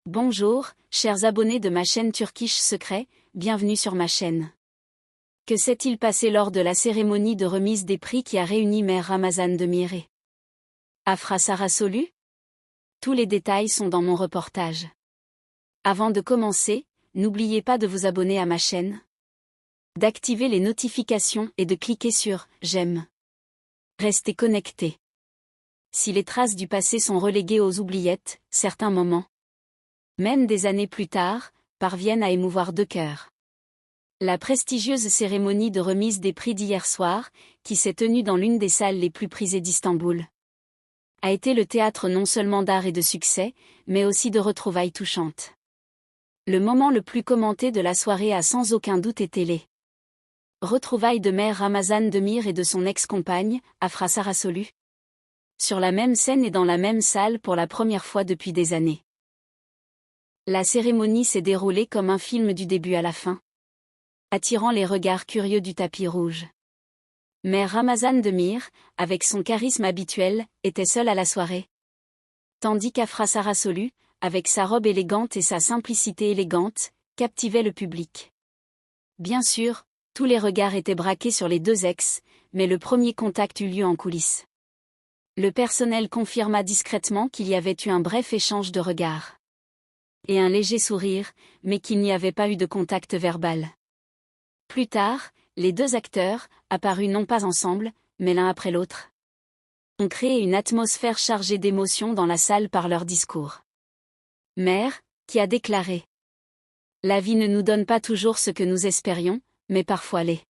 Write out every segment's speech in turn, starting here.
Bonjour, chers abonnés de ma chaîne Turkish Secret, bienvenue sur ma chaîne. Que s'est-il passé lors de la cérémonie de remise des prix qui a réuni Mère Ramazan Demir et Afra Sarasolu? Tous les détails sont dans mon reportage. Avant de commencer, n'oubliez pas de vous abonner à ma chaîne, d'activer les notifications et de cliquer sur « J'aime ». Restez connectés. Si les traces du passé sont reléguées aux oubliettes, certains moments, même des années plus tard, parviennent à émouvoir deux cœurs. La prestigieuse cérémonie de remise des prix d'hier soir, qui s'est tenue dans l'une des salles les plus prisées d'Istanbul, a été le théâtre non seulement d'art et de succès, mais aussi de retrouvailles touchantes. Le moment le plus commenté de la soirée a sans aucun doute été les retrouvailles de Mère Ramazan Demir et de son ex-compagne, Afra Sarasolu, sur la même scène et dans la même salle pour la première fois depuis des années. La cérémonie s'est déroulée comme un film du début à la fin, attirant les regards curieux du tapis rouge. Mère Ramazan Demir, avec son charisme habituel, était seule à la soirée, tandis qu'Afra Sarasolu, avec sa robe élégante et sa simplicité élégante, captivait le public. Bien sûr, tous les regards étaient braqués sur les deux ex, mais le premier contact eut lieu en coulisses. Le personnel confirma discrètement qu'il y avait eu un bref échange de regards et un léger sourire, mais qu'il n'y avait pas eu de contact verbal. Plus tard, les deux acteurs, apparus non pas ensemble, mais l'un après l'autre, ont créé une atmosphère chargée d'émotions dans la salle par leur discours. Mère, qui a déclaré: « La vie ne nous donne pas toujours ce que nous espérions, mais parfois les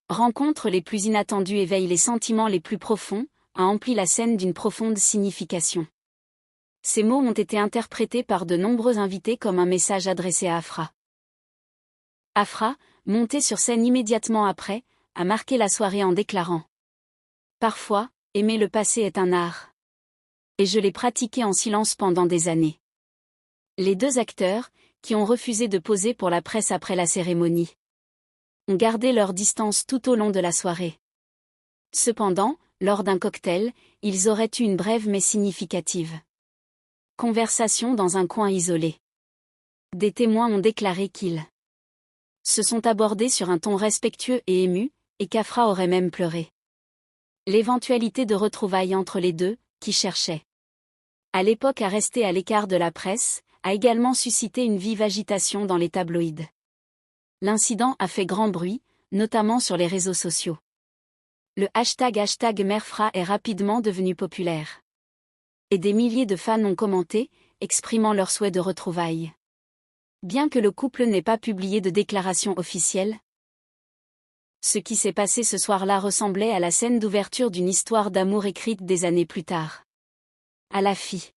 rencontres les plus inattendues éveillent les sentiments les plus profonds », a empli la scène d'une profonde signification. Ces mots ont été interprétés par de nombreux invités comme un message adressé à Afra. Afra, montée sur scène immédiatement après, a marqué la soirée en déclarant: « Parfois, aimer le passé est un art. Et je l'ai pratiqué en silence pendant des années. » Les deux acteurs, qui ont refusé de poser pour la presse après la cérémonie, ont gardé leur distance tout au long de la soirée. Cependant, lors d'un cocktail, ils auraient eu une brève mais significative conversation dans un coin isolé. Des témoins ont déclaré qu'ils se sont abordés sur un ton respectueux et ému, et qu'Afra aurait même pleuré. L'éventualité de retrouvailles entre les deux, qui cherchaient à l'époque à rester à l'écart de la presse, a également suscité une vive agitation dans les tabloïds. L'incident a fait grand bruit, notamment sur les réseaux sociaux. Le hashtag Merfra est rapidement devenu populaire. Et des milliers de fans ont commenté, exprimant leur souhait de retrouvailles. Bien que le couple n'ait pas publié de déclaration officielle, ce qui s'est passé ce soir-là ressemblait à la scène d'ouverture d'une histoire d'amour écrite des années plus tard. À la fille.